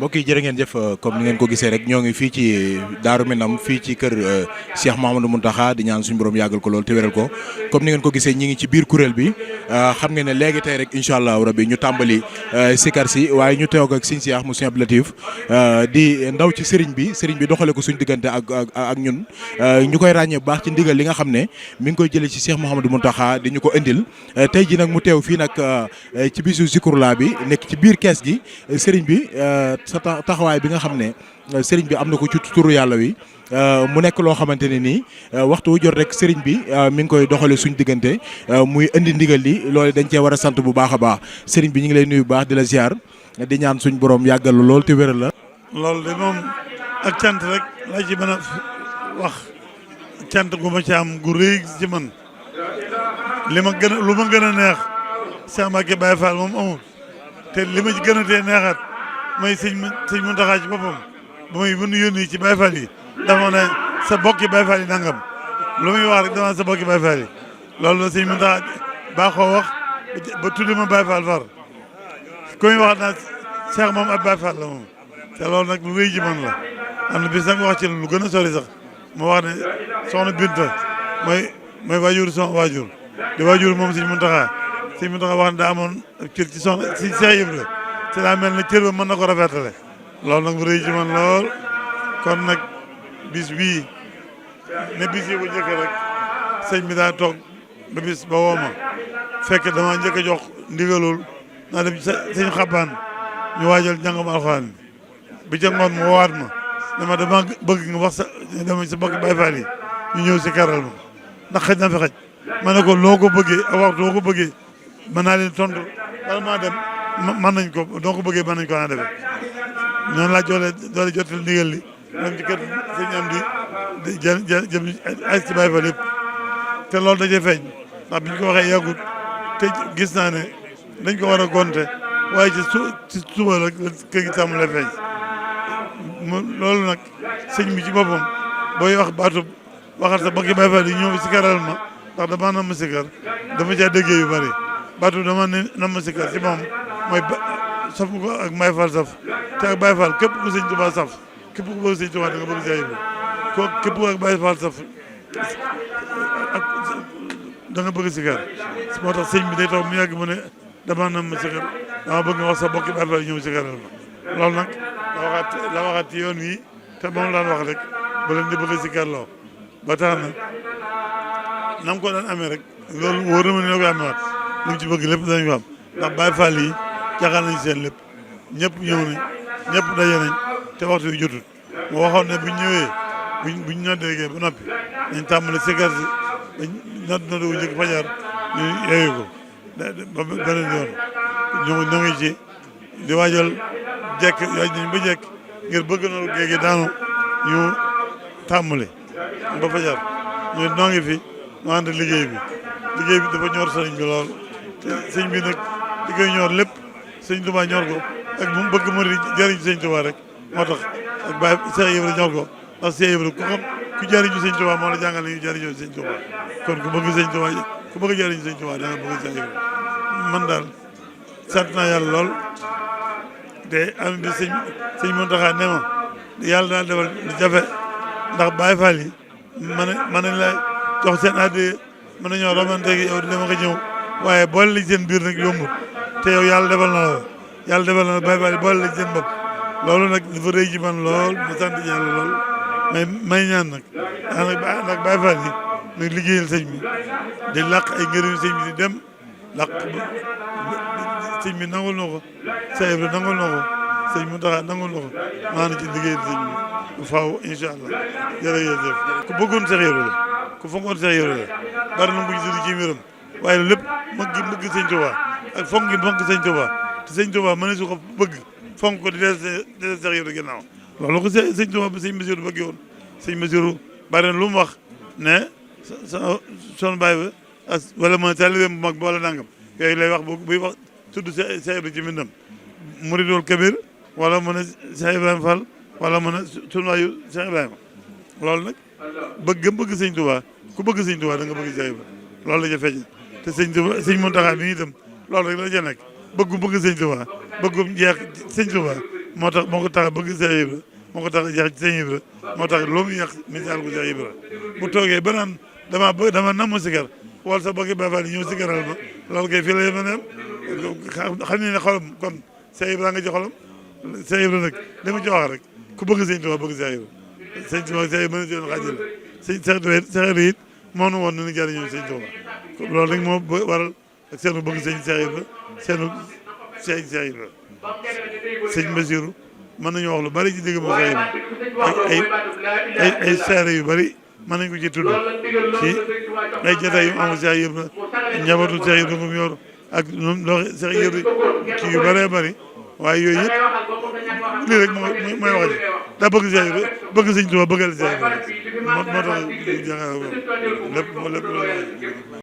mbokk yi jërë ngeen jëf comme ni ngeen ko gisee rek ñoo ngi fii ci Daaru Minam fii ci kër Cheikh Mouhamadou Mountakha di ñaan suñu borom yàggal ko lool te wéral ko comme ni ngeen ko gisee ñi ngi ci biir kuréel bi xam ngeen ne léegi tey rek incha allah rabbi ñu tàmbali sikar si waaye ñu teew ak Serigne Cheikh mu Serigne Abdou Latif di ndaw ci Serigne bi doxale ko suñu diggante ak ñun ñu koy ràññee bu baax ci ndigal li nga xam ne mi ngi koy jëlee ci Cheikh Mouhamadou Mountakha di ñu ko indil tey ji nag mu teew fii nag ci bisu Zikrullah bi nekk ci biir kees gi Serigne bi sa taxawaay bi nga xam ne sëriñ bi am na ko ci turu yàlla wi mu nekk loo xamante ne nii waxtu wu jot rek sëriñ bi mi ngi koy doxale suñ diggante muy indi ndigal li loolu dañ cee war a sant bu baax a baax sëriñ bi ñu ngi lay nuyu bu baax di la ziar di ñaan suñ borom yàggal lool te wéral la. loolu de moom ak cant rek laa ci mën a wax cant gu ma ci am gu rëy ci man lu ma gën a neex Cheikh Mbacké Baye Fall moom amul te li ma ci gën a tee neexaat mooy sëñ Mountakha ci boppam ba muy bu ñu yónni ci Baye Fall yi dafa ne sa bokki Baye Fall yi nangam lu muy wax rek dama sa bokki Baye Fall yi loolu la sëñ Mountakha baaxoo wax ba tuddi ma Baye Fall far ku muy wax naa Cheikh moom ab Baye Fall la moom te loolu nag lu rëy ji man la am na bis nag wax ci lu gën a sori sax mu wax ne soxna Binta mooy waajur sama waajur di waajur moom sëñ Mountakha wax ne daa amoon cër ci soxna si Cheikh Ibra te daa mel ne cër ba mën na ko rafetale loolu nag mu rëy ci man lool kon nag bis bii ne bis yi bu njëkk rek sëñ bi daa toog ba bis ba woo ma fekk dama njëkk a jox ndigalul naa dem sëñ xabaan ñu waajal njàngam alxuraan bi ca ngoon mu woowaat ma dama bëgg nga wax dama sa mbokki Baay Faal yi ñu ñëw si karal ma ndax xëj na fi xëj ma ne ko loo ko bëggee ak waxtu loo ko bëggee mën naa leen tontu bala maa dem mën nañ ko doo ko bëggee mën nañ ko naa defee noonu laa doole jotal ndigal li dem ci kër sëñ am di jëm ay ci Baay Faal yëpp te loolu da cee feeñ ndax biñ ko waxee yàggut te gis naa ne dañ ko war a gonte waaye ci suba rek kër gi tàmbalee feeñ loolu nag sëñ bi ci boppam booy wax baatub waxal sa bokki Baay Faal yi ñëw si karal ma ndax damaa nam ma sikar dama caa déggee yu bari baatub dama ne nam ma sikar ci moom mooy saf ko ak Baay Faal saf te ak Baay Faal képp ku sëñ Tuubaa saf képp ku bëgg sëñ Tuubaa da nga bëgg Cheikh Ibra ko képp ku ak Baay Faal saf ak da nga bëgg sikar moo tax sëñ bi day taw mu yàgg mu ne dama nam ma sikar dama bëgg nga wax sa bokki Baay Faal yi ñëw sikaral ma loolu nag la waxaat ci yoon wi te moom daan wax rek ba leen di bëgg sikarloo ba tax na nam ko daan amee rek loolu wóor na ma ne ñoo koy amewaat li mu ci bëgg lépp dañ ko am ndax Baay Faal yi jaxal nañ seen lépp ñëpp ñëw nañ ñëpp daje nañ te waxtu yu jotut moo waxoon ne buñ ñëwee buñ noddee ba noppi dañ tàmbali sikar si dañ nodd wu njëkk fajar ñu yeeyu ko ba beneen yoon ñoo ngi ci di waajal jekk yaaj nañ ba jekk ngir bëgg na géegi daanu ñu tàmbali ba fajar ñu noo ngi fi mu ànd liggéey bi dafa ñor sëriñ bi lool te sëñ bi nag di koy ñor lépp sëñ Tuubaa ñor ko ak mu bëgg mu jëriñ sëñ Tuubaa rek moo tax ak Baay Cheikh Ibra ñor ko ndax Cheikh Ibra ku xam ku jëriñu sëñ Tuubaa moo la jàngal ñu jëriñoo sëñ Tuubaa kon ku bëgg sëñ Tuubaa ku bëgg jëriñu sëñ Tuubaa da nga bëgg Cheikh Ibra man daal sant naa yàlla lool te am di sëñ Mountakha ne ma yàlla daal defal lu jafe ndax Baay Faal yi mën nañ la jox seen addiya mën nañoo romanteeg yow di dama ko ñëw waaye boole lañ seen biir nag yombut te yow yàlla defal na la Baay Faal yi boole lañ seen bopp loolu nag dafa rëy ci man lool ma sant yàlla lool may ñaan nag nag Baay Faal yi nag liggéeyal sëñ bi di làq ay ngërëm sëñ bi di dem làq sëñ bi nangul na ko Cheikh Ibra nangul na ko sëñ Mountakha nangul na ko maa ngi ci liggéeyal sëñ bi faaw incha allah jërëjëf ku bëggoon Cheikh Ibra la ku fonkoon Cheikh Ibra la bari na mu ngi ci mbiram waaye lépp bëgg sëñ Tuubaa ak fonk gi fonk sëñ Tuubaa te sëñ Tuubaa mën na su ko bëgg fonk ko di des Cheikh Ibra ginnaaw loolu ko sëñ Tuubaa ba sëñ Basiru bëggee woon sëñ Basiru bari na lu mu wax ne son baay ba ak wala ma taalibeem bu mag ba wala nangam yooyu lay wax buy wax tudd Cheikh Ibra ci mbindam Muridul Kabir wala mën a Cheikh Ibrahima Fall wala mën a sunwaayu Cheikh Ibrahima loolu nag bëgg sëñ Tuubaa ku bëgg sëñ Tuubaa da nga bëgg Cheikh Ibra loolu la ca feeñ te sëñ Mountakha bi itam loolu rek la ca nekk bëgg sëñ Tuubaa bëggum jeex sëñ Tuubaa moo tax moo ko tax bëgg Cheikh Ibra moo ko tax jeex ci Cheikh Ibra moo tax loo mu yàq misaal ko Cheikh Ibra bu toogee ba naan dama namm sikar wala sa bokki Baay Faal ñëw sikaral ma loolu kay fii la yéen xam ne xolam kon Cheikh Ibra nga ci xolam Cheikh Ibra nag li ma ci wax rek ku bëgg Sëñ Tuubaa bëgg Cheikh Ibra Sëñ Tuubaa Cheikh Ibra mën na ci doon xaajal Cheikh Ibra it moo nu woon nañu jariñoo Sëñ Tuubaa loolu rek moo waral ak seenu bëgg Cheikh Ibra seenu Cheikh Ibra sëñ Basiru mën nañu wax lu bari ci digg ma Cheikh Ibra ay seere yu bari mën nañ ko ci tudd ci ay jotaay yu amul Cheikh Ibra njabootu Cheikh Ibra mu yor ak loo Cheikh Ibra ci yu bëree bëri waaye yooyu yëpp lii rek mooy wax ji daa bëgg Cheikh Ibra bëgg Sëñ Tuubaa bëggal Cheikh Ibra moo tax lépp